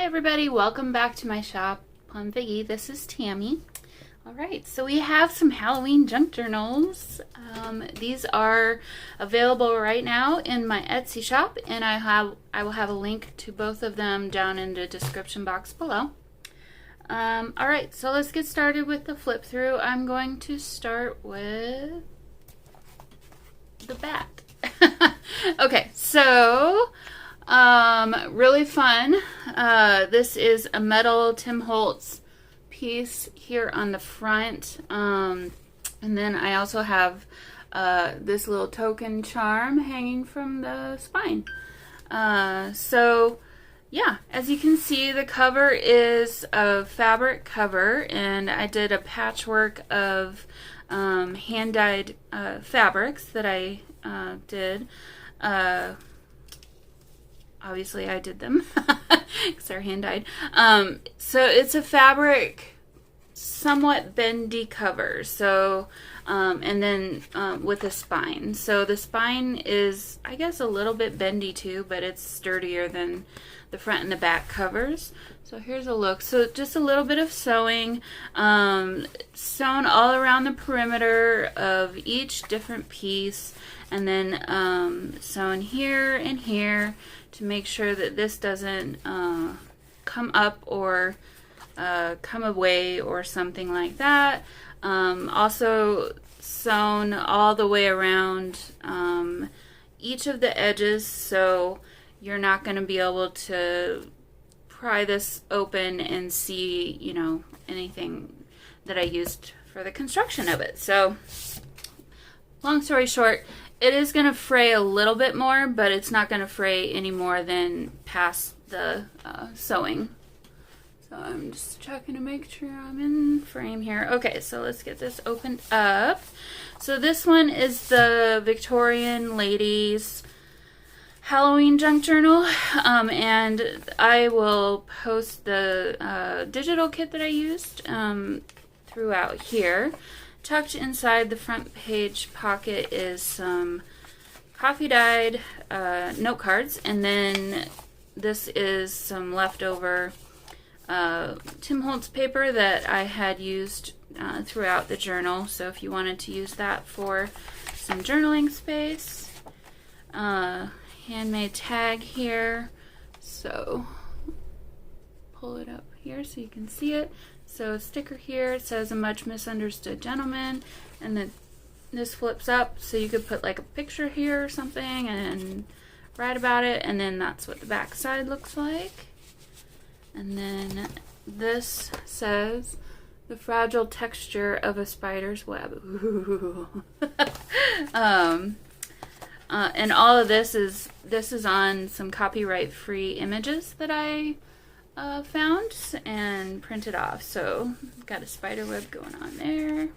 everybody, welcome back to my shop, Plum Figgy. This is Tammy. Alright, so we have some Halloween junk journals. These are available right now in my Etsy shop, and I will have a link to both of them down in the description box below. Alright, so let's get started with the flip through. I'm going to start with the bat. Okay, so really fun. This is a metal Tim Holtz piece here on the front, and then I also have this little token charm hanging from the spine. So yeah, as you can see, the cover is a fabric cover, and I did a patchwork of hand-dyed fabrics that I did. Obviously I did them because they're hand-dyed. So it's a fabric, somewhat bendy cover. So, and then with a spine. So the spine is, I guess, a little bit bendy too, but it's sturdier than the front and the back covers. So here's a look. So just a little bit of sewing, sewn all around the perimeter of each different piece, and then sewn here and here to make sure that this doesn't come up or come away or something like that. Also sewn all the way around each of the edges, so you're not going to be able to pry this open and see, you know, anything that I used for the construction of it. So long story short, it is going to fray a little bit more, but it's not going to fray any more than past the sewing. So I'm just checking to make sure I'm in frame here. Okay, so let's get this opened up. So this one is the Victorian Ladies Halloween Junk Journal, and I will post the digital kit that I used throughout here. Tucked inside the front page pocket is some coffee dyed note cards, and then this is some leftover Tim Holtz paper that I had used throughout the journal. So if you wanted to use that for some journaling space, handmade tag here. So pull it up here so you can see it. So a sticker here, it says a much misunderstood gentleman, and then this flips up so you could put like a picture here or something and write about it, and then that's what the back side looks like. And then this says the fragile texture of a spider's web. Ooh. And all of this is on some copyright free images that I found and printed off. So got a spider web going on there.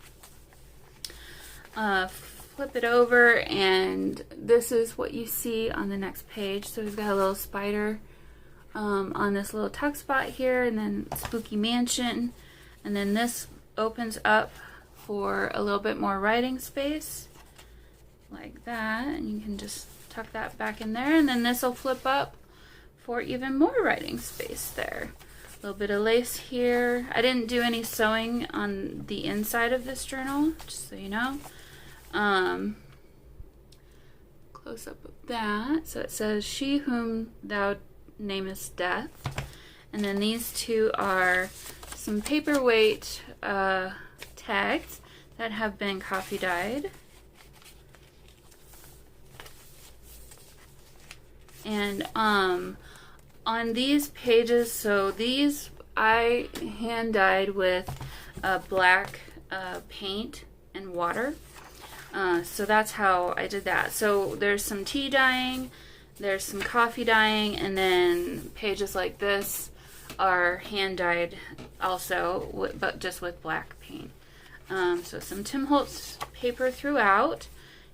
Flip it over, and this is what you see on the next page. So we've got a little spider on this little tuck spot here, and then Spooky Mansion, and then this opens up for a little bit more writing space like that, and you can just tuck that back in there, and then this will flip up for even more writing space there. A little bit of lace here. I didn't do any sewing on the inside of this journal, just so you know. Close up of that. So it says, "She whom thou namest Death." And then these two are some paperweight tags that have been coffee dyed. And on these pages, so these I hand dyed with black paint and water. So that's how I did that. So there's some tea dyeing, there's some coffee dyeing, and then pages like this are hand dyed also, but just with black paint. So some Tim Holtz paper throughout.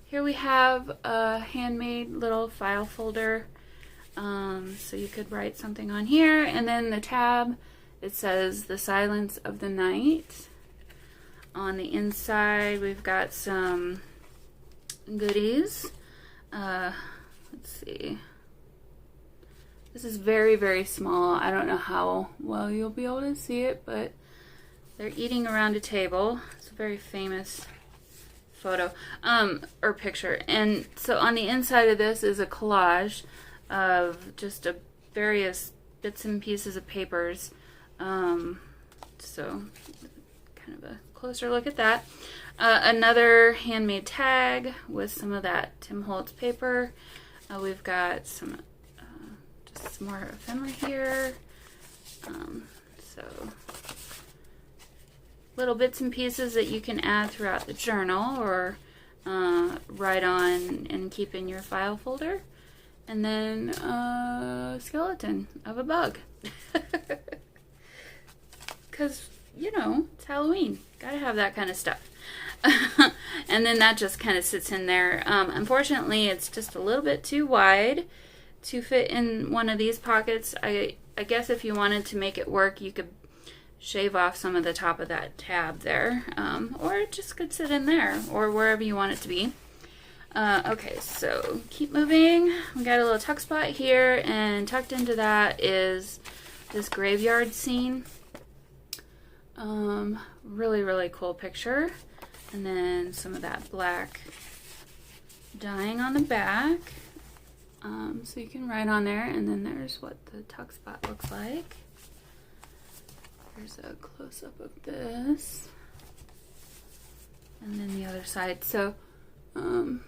Here we have a handmade little file folder. So you could write something on here, and then the tab, it says "The Silence of the Night." On the inside, we've got some goodies. Let's see. This is very, very small. I don't know how well you'll be able to see it, but they're eating around a table. It's a very famous photo, or picture. And so on the inside of this is a collage of just various bits and pieces of papers. So kind of a closer look at that. Another handmade tag with some of that Tim Holtz paper. We've got some just some more ephemera here. So little bits and pieces that you can add throughout the journal or write on and keep in your file folder. And then a skeleton of a bug. Because, you know, it's Halloween. Gotta have that kind of stuff. And then that just kind of sits in there. Unfortunately, it's just a little bit too wide to fit in one of these pockets. I guess if you wanted to make it work, you could shave off some of the top of that tab there. Or it just could sit in there or wherever you want it to be. Okay, so keep moving. We got a little tuck spot here, and tucked into that is this graveyard scene. Really, really cool picture. And then some of that black dyeing on the back. So you can write on there, and then there's what the tuck spot looks like. Here's a close-up of this. And then the other side. So, you'll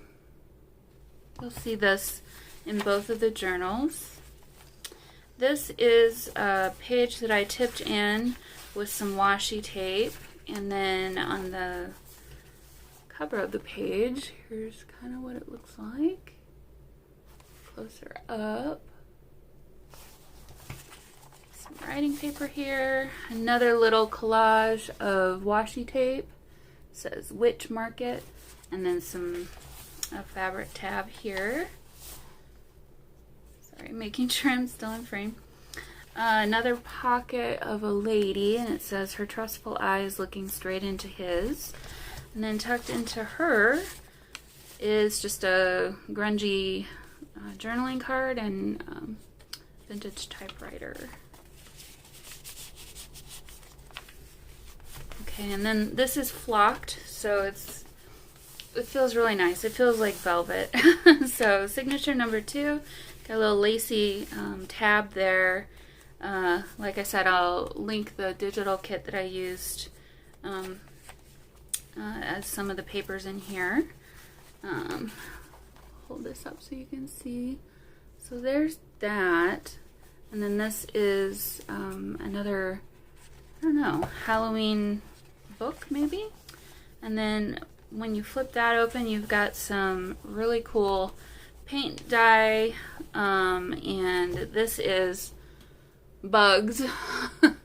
see this in both of the journals. This is a page that I tipped in with some washi tape, and then on the cover of the page, here's kind of what it looks like. Closer up. Some writing paper here. Another little collage of washi tape. It says Witch Market, and then some a fabric tab here. Sorry, making sure I'm still in frame. Another pocket of a lady, and it says her trustful eyes looking straight into his. And then tucked into her is just a grungy journaling card and vintage typewriter. Okay, and then this is flocked, so it feels really nice. It feels like velvet. So signature number 2, got a little lacy tab there. Like I said, I'll link the digital kit that I used as some of the papers in here. Hold this up so you can see. So there's that. And then this is another, I don't know, Halloween book maybe? And then when you flip that open, you've got some really cool paint dye, and this is bugs. I don't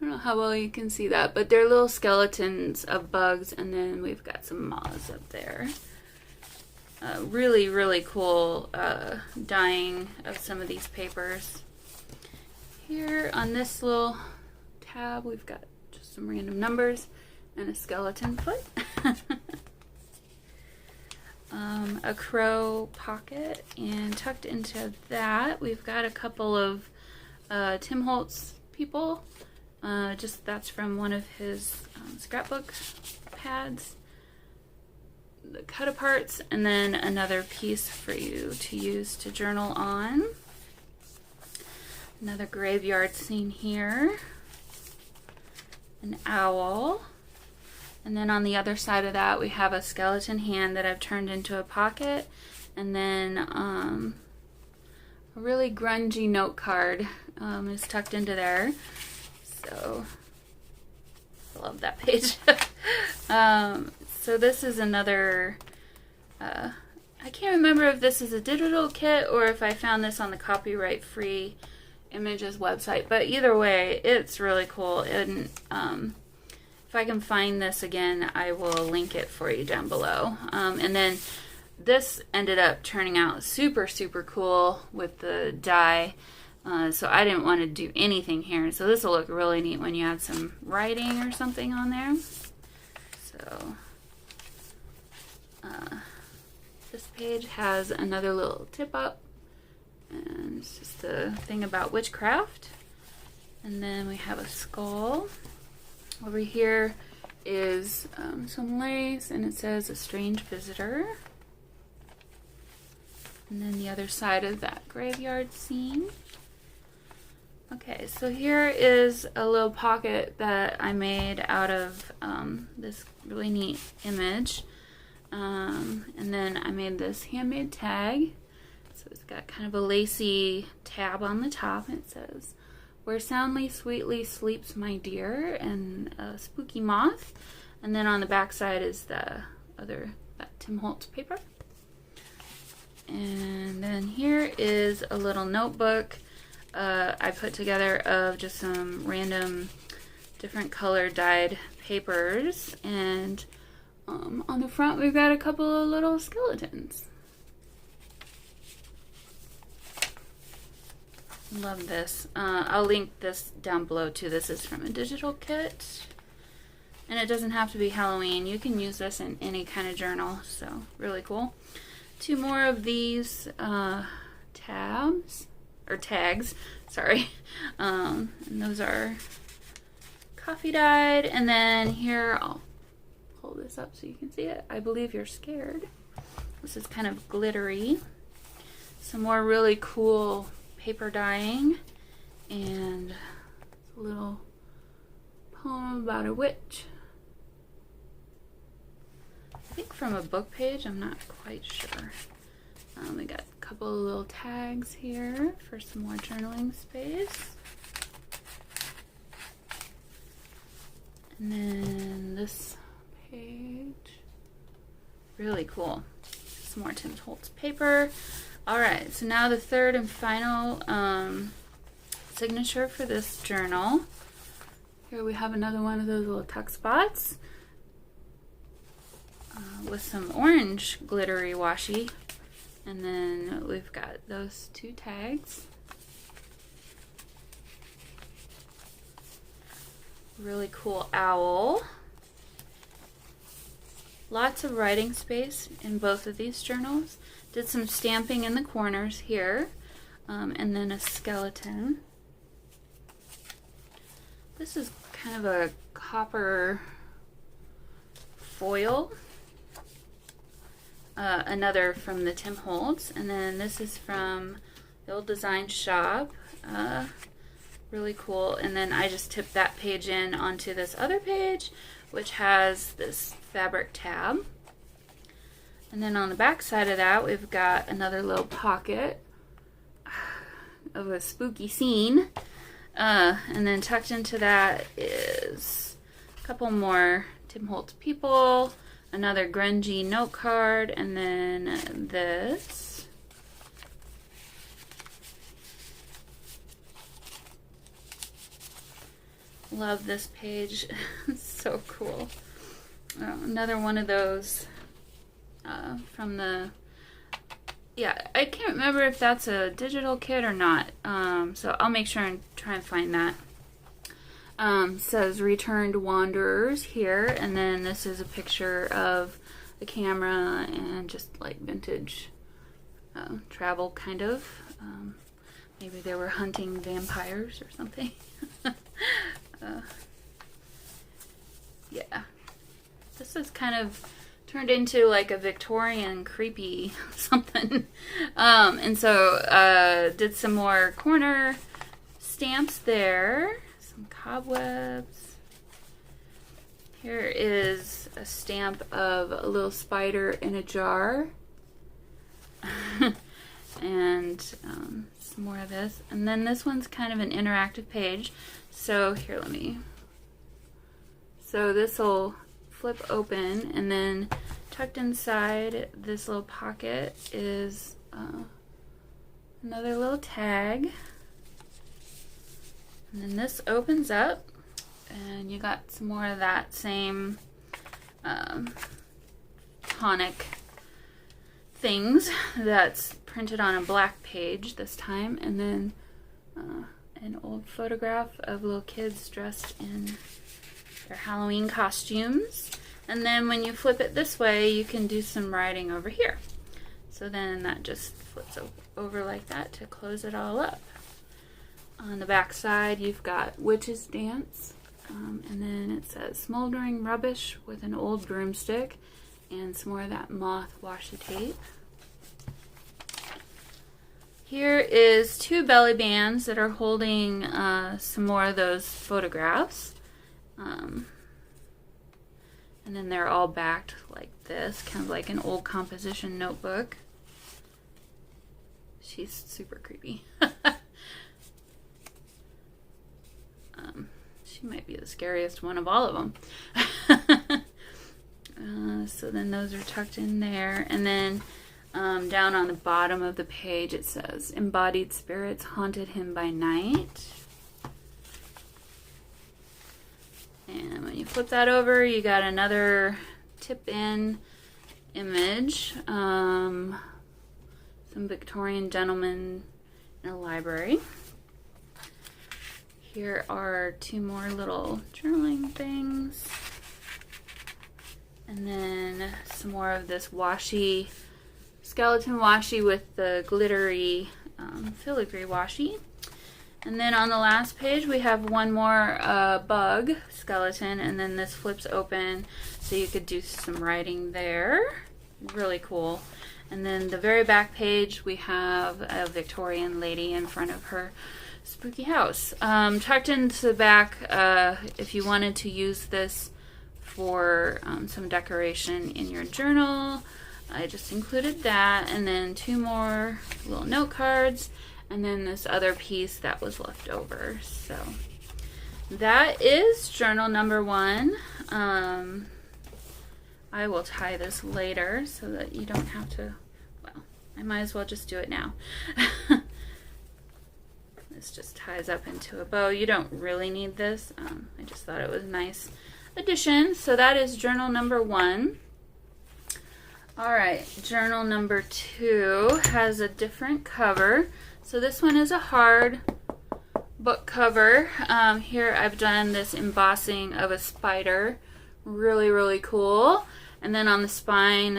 know how well you can see that, but they're little skeletons of bugs, and then we've got some moths up there. Really, really cool dyeing of some of these papers. Here on this little tab, we've got just some random numbers and a skeleton foot. A crow pocket, and tucked into that we've got a couple of Tim Holtz people. Just that's from one of his scrapbook pads. The cut aparts, and then another piece for you to use to journal on. Another graveyard scene here. An owl. And then on the other side of that, we have a skeleton hand that I've turned into a pocket. And then a really grungy note card is tucked into there. So, I love that page. So this is another, I can't remember if this is a digital kit or if I found this on the copyright-free images website. But either way, it's really cool. And if I can find this again, I will link it for you down below. And then this ended up turning out super, super cool with the dye. So I didn't want to do anything here. So this will look really neat when you add some writing or something on there. So this page has another little tip up. And It's just a thing about witchcraft. And then we have a skull. Over here is some lace, and it says a strange visitor. And then the other side of that graveyard scene. Okay, so here is a little pocket that I made out of this really neat image. And then I made this handmade tag. So it's got kind of a lacy tab on the top, and it says, "Where soundly, sweetly sleeps my dear," and a spooky moth. And then on the back side is that Tim Holtz paper. And then here is a little notebook I put together of just some random different color dyed papers. And on the front we've got a couple of little skeletons. Love this. I'll link this down below too. This is from a digital kit. And it doesn't have to be Halloween. You can use this in any kind of journal. So, really cool. 2 more of these tags. Sorry. And those are coffee dyed. And then here, I'll pull this up so you can see it. I believe you're scared. This is kind of glittery. Some more really cool paper dyeing, and a little poem about a witch. I think from a book page, I'm not quite sure. We got a couple of little tags here for some more journaling space. And then this page, really cool. Some more Tim Holtz paper. Alright, so now the third and final signature for this journal. Here we have another one of those little tuck spots with some orange glittery washi. And then we've got those 2 tags. Really cool owl. Lots of writing space in both of these journals. Did some stamping in the corners here, and then a skeleton. This is kind of a copper foil. Another from the Tim Holtz, and then this is from the Old Design Shop. Really cool. And then I just tipped that page in onto this other page, which has this fabric tab. And then on the back side of that, we've got another little pocket of a spooky scene. And then tucked into that is a couple more Tim Holtz people, another grungy note card, and then this. Love this page. It's so cool. Another one of those from the, yeah, I can't remember if that's a digital kit or not, so I'll make sure and try and find that. Says Returned Wanderers here, and then this is a picture of the camera and just like vintage travel kind of. Maybe they were hunting vampires or something. Yeah, this is kind of turned into like a Victorian creepy something. And so did some more corner stamps there, some cobwebs. Here is a stamp of a little spider in a jar. And some more of this. And then this one's kind of an interactive page. So here, so this will flip open, and then tucked inside this little pocket is another little tag. And then this opens up, and you got some more of that same tonic things that's printed on a black page this time, and then an old photograph of little kids dressed in their Halloween costumes. And then when you flip it this way, you can do some writing over here. So then that just flips over like that to close it all up. On the back side, you've got Witch's Dance, and then it says smoldering rubbish with an old broomstick, and some more of that moth washi tape. Here is 2 belly bands that are holding some more of those photographs. And then they're all backed like this, kind of like an old composition notebook. She's super creepy. She might be the scariest one of all of them. So then those are tucked in there. And then down on the bottom of the page it says, embodied spirits haunted him by night. And when you flip that over, you got another tip-in image. Some Victorian gentlemen in a library. Here are 2 more little journaling things. And then some more of this washi, skeleton washi with the glittery filigree washi. And then on the last page we have one more bug skeleton, and then this flips open so you could do some writing there. Really cool. And then the very back page we have a Victorian lady in front of her spooky house. Tucked into the back, if you wanted to use this for some decoration in your journal, I just included that. And then 2 more little note cards, and then this other piece that was left over. So that is journal number 1. I will tie this later so that you don't have to, well, I might as well just do it now. This just ties up into a bow. You don't really need this. I just thought it was a nice addition. So that is journal number 1. All right, journal number 2 has a different cover. So this one is a hard book cover. Here I've done this embossing of a spider. Really, really cool. And then on the spine,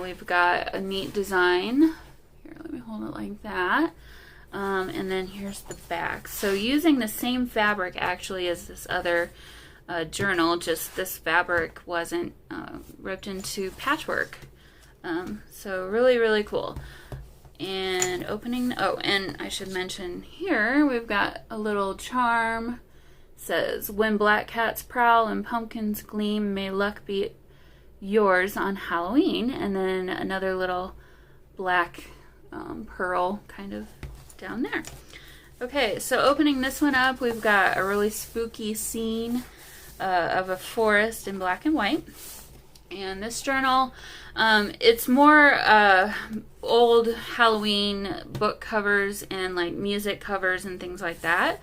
we've got a neat design. Here, let me hold it like that. And then here's the back. So using the same fabric actually as this other journal, just this fabric wasn't ripped into patchwork. So really, really cool. And opening, oh, and I should mention here, we've got a little charm. It says, when black cats prowl and pumpkins gleam, may luck be yours on Halloween. And then another little black pearl kind of down there. Okay, so opening this one up, we've got a really spooky scene of a forest in black and white. And this journal, it's more old Halloween book covers and like music covers and things like that.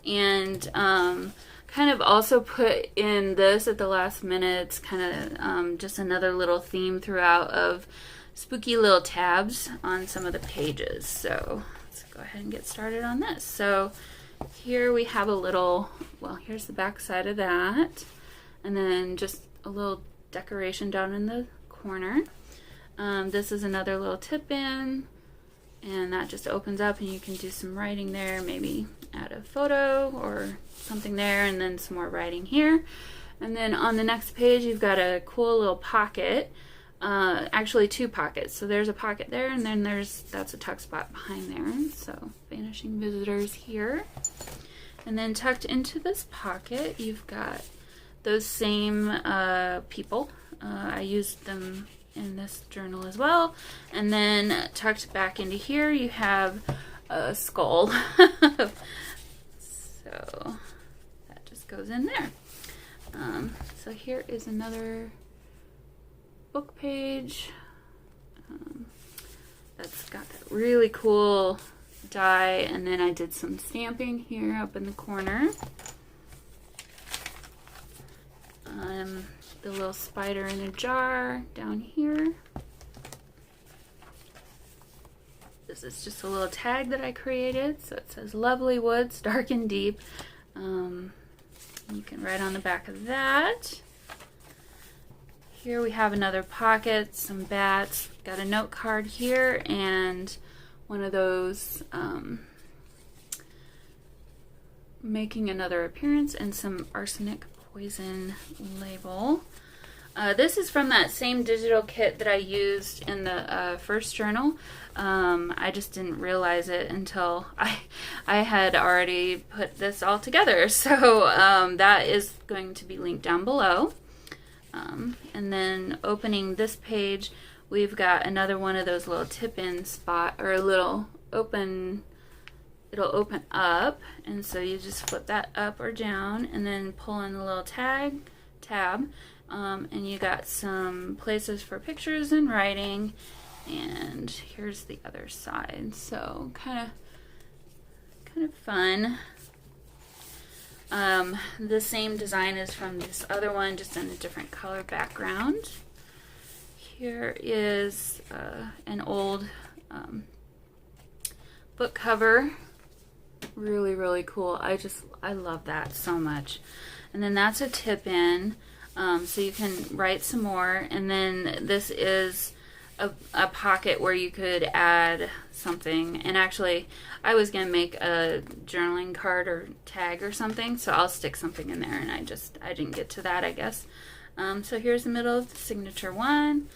And kind of also put in this at the last minute. It's kind of just another little theme throughout of spooky little tabs on some of the pages. So let's go ahead and get started on this. So here we have a little, well, here's the back side of that. And then just a little decoration down in the corner. This is another little tip in, and that just opens up and you can do some writing there, maybe add a photo or something there, and then some more writing here. And then on the next page you've got a cool little pocket, actually 2 pockets. So there's a pocket there, and then that's a tuck spot behind there. So vanishing visitors here. And then tucked into this pocket you've got those same people. I used them in this journal as well. And then tucked back into here you have a skull. So that just goes in there. So here is another book page. That's got that really cool die, and then I did some stamping here up in the corner. The little spider in a jar down here. This is just a little tag that I created. So it says Lovely Woods, Dark and Deep. You can write on the back of that. Here we have another pocket, some bats. Got a note card here and one of those Making Another Appearance, and some Arsenic Poison label. This is from that same digital kit that I used in the first journal. I just didn't realize it until I had already put this all together. So that is going to be linked down below. And then opening this page, we've got another one of those little tip-in spot, or a little open, it'll open up, and so you just flip that up or down and then pull in the little tab. And you got some places for pictures and writing, and here's the other side. So kind of fun. The same design as from this other one, just in a different color background. Here is an old book cover. Really, really cool. I love that so much. And then that's a tip-in. So you can write some more, and then this is a pocket where you could add something. And actually, I was gonna make a journaling card or tag or something, so I'll stick something in there, and I didn't get to that, I guess. So here's the middle of the signature one.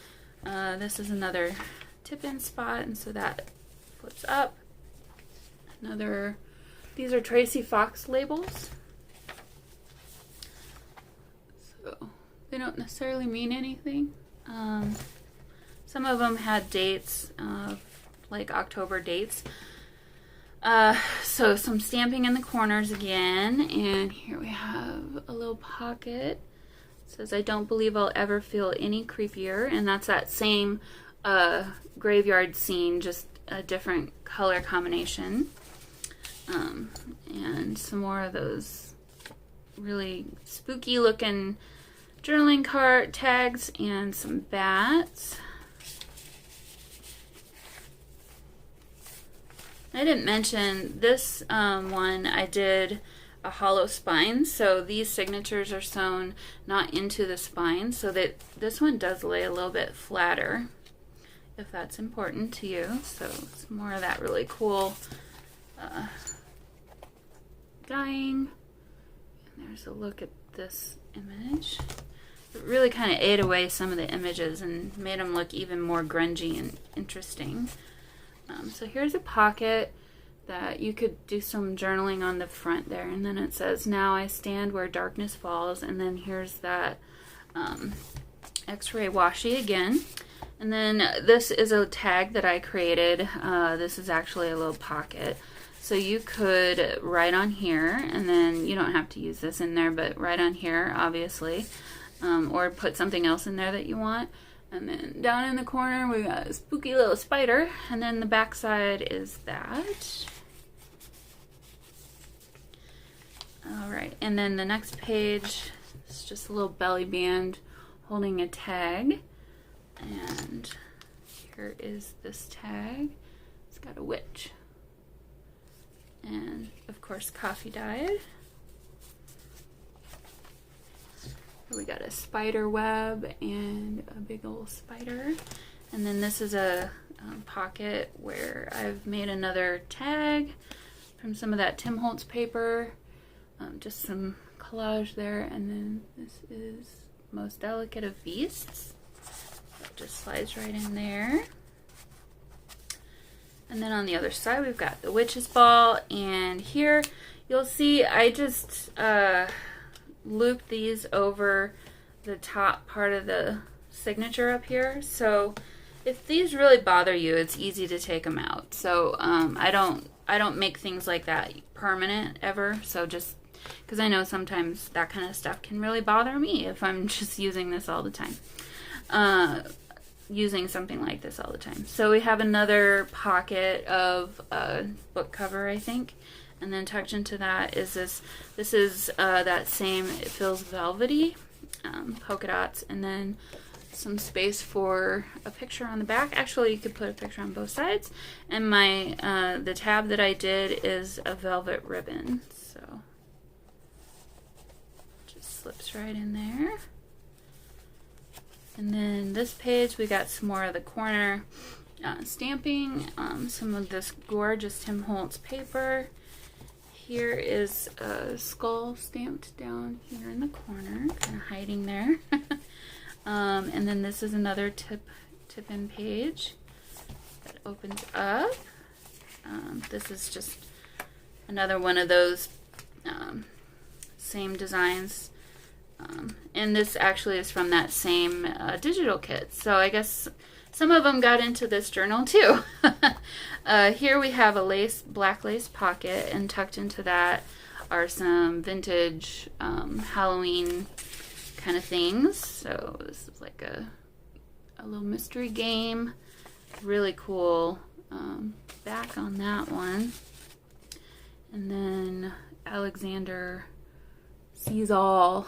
This is another tip-in spot, and so that flips up. These are Tracy Fox labels. So they don't necessarily mean anything. Some of them had dates, like October dates. So some stamping in the corners again, and here we have a little pocket. It says, "I don't believe I'll ever feel any creepier," and that's that same graveyard scene, just a different color combination. And some more of those really spooky looking journaling card tags, and some bats. I didn't mention this one. I did a hollow spine, so these signatures are sewn not into the spine, so that this one does lay a little bit flatter, if that's important to you. So it's more of that really cool dyeing. And there's a look at this image. It really kind of ate away some of the images and made them look even more grungy and interesting. So here's a pocket that you could do some journaling on the front there, and then it says, "Now I stand where darkness falls," and then here's that x-ray washi again. And then this is a tag that I created. This is actually a little pocket. So you could write on here, and then you don't have to use this in there, but write on here, obviously, or put something else in there that you want. And then down in the corner, we got a spooky little spider, and then the back side is that. All right, and then the next page is just a little belly band holding a tag, and here is this tag. It's got a witch. And of course, coffee dyed. We got a spider web and a big old spider. And then this is a pocket where I've made another tag from some of that Tim Holtz paper. Just some collage there. And then this is Most Delicate of Beasts. That just slides right in there. And then on the other side, we've got the witch's ball. And here, you'll see I just looped these over the top part of the signature up here. So if these really bother you, it's easy to take them out. So I don't make things like that permanent ever. So just because I know sometimes that kind of stuff can really bother me if I'm just using this all the time. Using something like this all the time. So we have another pocket of a book cover, I think. And then tucked into that is this. This is that same, it feels velvety, polka dots, and then some space for a picture on the back. Actually, you could put a picture on both sides. And my the tab that I did is a velvet ribbon, so just slips right in there. And then this page, we got some more of the corner stamping some of this gorgeous Tim Holtz paper. Here is a skull stamped down here in the corner, kind of hiding there. And then this is another tip-in page that opens up. This is just another one of those same designs. And this actually is from that same digital kit. So I guess some of them got into this journal too. Here we have a black lace pocket, and tucked into that are some vintage Halloween kind of things. So this is like a little mystery game. Really cool back on that one. And then Alexander sees all.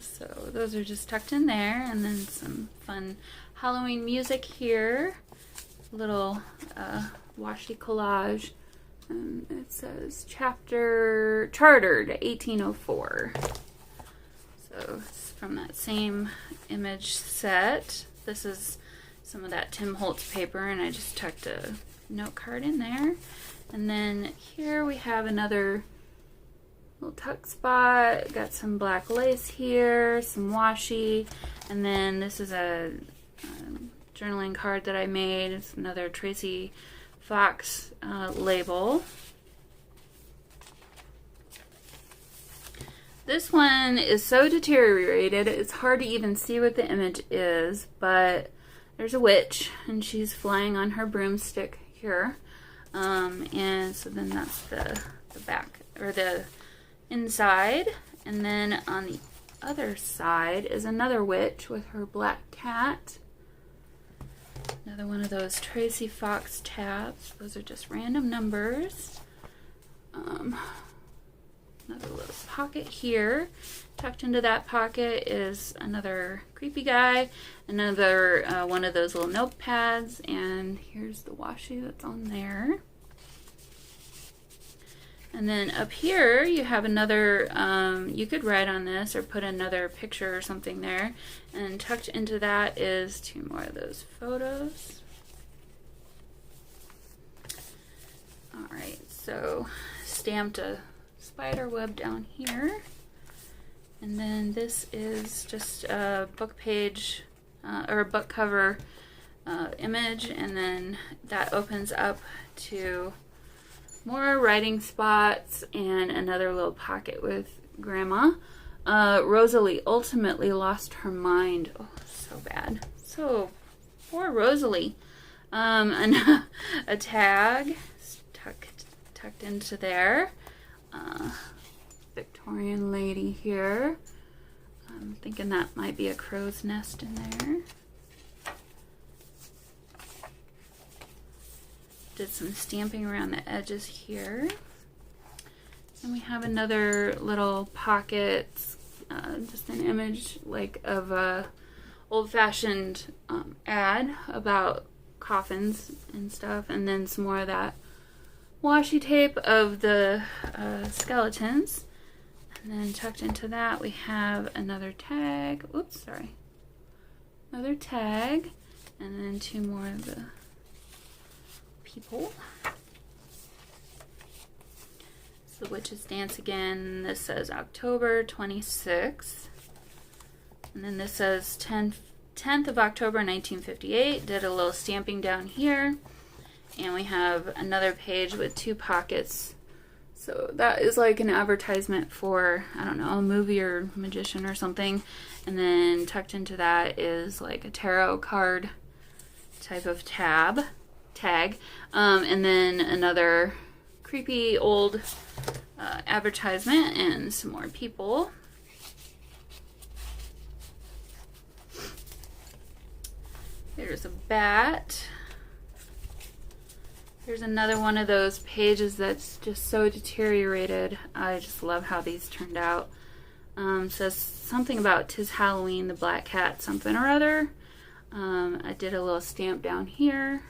So those are just tucked in there, and then some fun Halloween music here. Little washi collage. It says chartered 1804. So it's from that same image set. This is some of that Tim Holtz paper, and I just tucked a note card in there. And then here we have another little tuck spot. Got some black lace here, some washi, and then this is a journaling card that I made. It's another Tracy Fox label. This one is so deteriorated, it's hard to even see what the image is, but there's a witch, and she's flying on her broomstick here. And so then that's the back, or the inside. And then on the other side is another witch with her black cat. Another one of those Tracy Fox tabs. Those are just random numbers. Another little pocket here. Tucked into that pocket is another creepy guy. Another one of those little notepads. And here's the washi that's on there. And then up here you have another, you could write on this or put another picture or something there. And tucked into that is two more of those photos. Alright, so stamped a spider web down here. And then this is just a book page or a book cover image, and then that opens up to more writing spots and another little pocket with Grandma. Rosalie ultimately lost her mind. Oh, so bad. So poor Rosalie. And a tag tucked into there. Victorian lady here. I'm thinking that might be a crow's nest in there. Did some stamping around the edges here. And we have another little pocket, just an image like of a old-fashioned ad about coffins and stuff, and then some more of that washi tape of the skeletons. And then tucked into that we have another tag. Oops, sorry. Another tag, and then two more of the people. So the witches dance again. This says October 26th. And then this says 10th of October 1958. Did a little stamping down here. And we have another page with two pockets. So that is like an advertisement for, I don't know, a movie or magician or something. And then tucked into that is like a tarot card type of tag. And then another creepy old advertisement and some more people. There's a bat. Here's another one of those pages that's just so deteriorated. I just love how these turned out. Says something about 'tis Halloween, the black cat, something or other. I did a little stamp down here.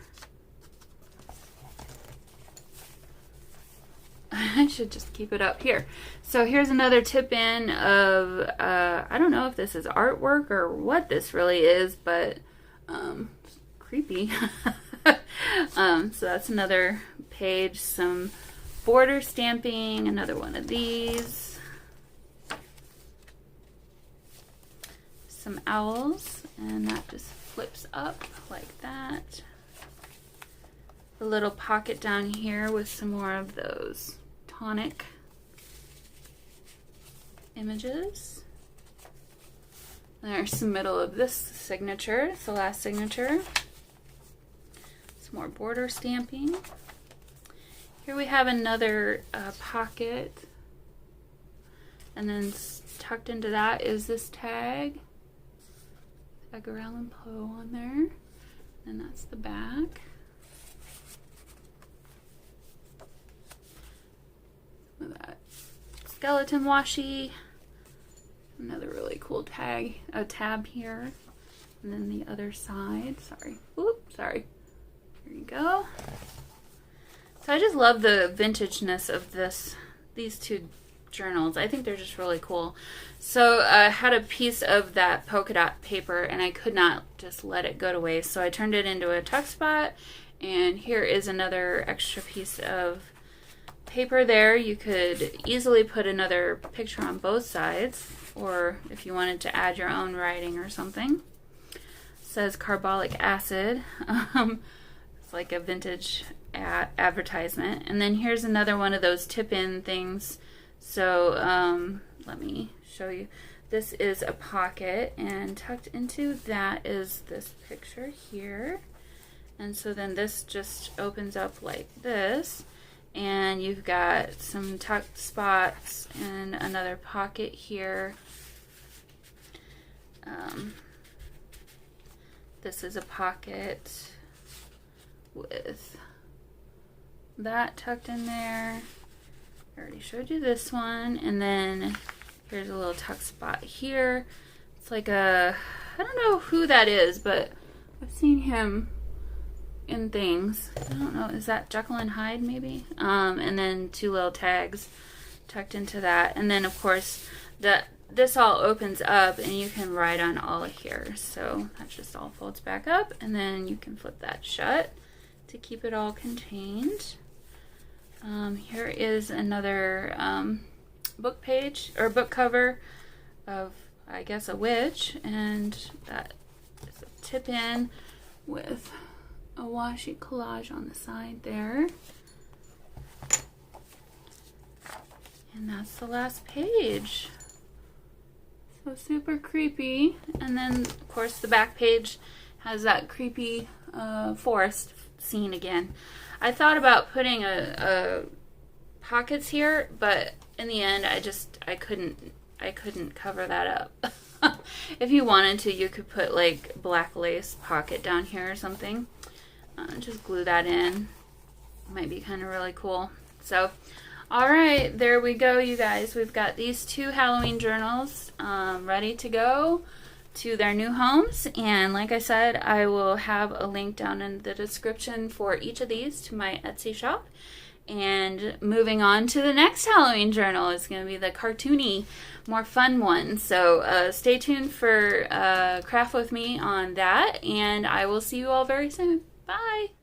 I should just keep it up here. So here's another tip in of, I don't know if this is artwork or what this really is, but creepy. So that's another page. Some border stamping, another one of these. Some owls, and that just flips up like that. A little pocket down here with some more of those tonic images. There's the middle of this signature. It's the last signature. Some more border stamping. Here we have another pocket. And then tucked into that is this tag. Edgar Allan Poe on there. And that's the back. Some of that skeleton washi. Another really cool tag, a tab here. And then the other side. Sorry. Whoop, sorry. There you go. So I just love the vintageness of these two journals. I think they're just really cool. So I had a piece of that polka dot paper and I could not just let it go to waste. So I turned it into a tuck spot, and here is another extra piece of paper there. You could easily put another picture on both sides, or if you wanted to add your own writing or something. It says carbolic acid. It's like a vintage advertisement. And then here's another one of those tip-in things. So let me show you. This is a pocket, and tucked into that is this picture here. And so then this just opens up like this, and you've got some tucked spots and another pocket here. This is a pocket with that tucked in there. I already showed you this one. And then here's a little tuck spot here. It's like I don't know who that is, but I've seen him in things. I don't know, is that Jekyll and Hyde maybe? And then two little tags tucked into that. And then of course this all opens up and you can write on all of here. So that just all folds back up, and then you can flip that shut to keep it all contained. Here is another book page or book cover of, I guess, a witch, and that is a tip in with a washi collage on the side there. And that's the last page. So super creepy. And then of course the back page has that creepy forest scene again. I thought about putting a pockets here, but in the end I couldn't cover that up. If you wanted to, you could put like black lace pocket down here or something. Just glue that in. Might be kind of really cool. So alright, there we go, you guys. We've got these two Halloween journals ready to go to their new homes, and like I said, I will have a link down in the description for each of these to my Etsy shop. And moving on to the next Halloween journal is going to be the cartoony, more fun one. So stay tuned for Craft with me on that, and I will see you all very soon. Bye!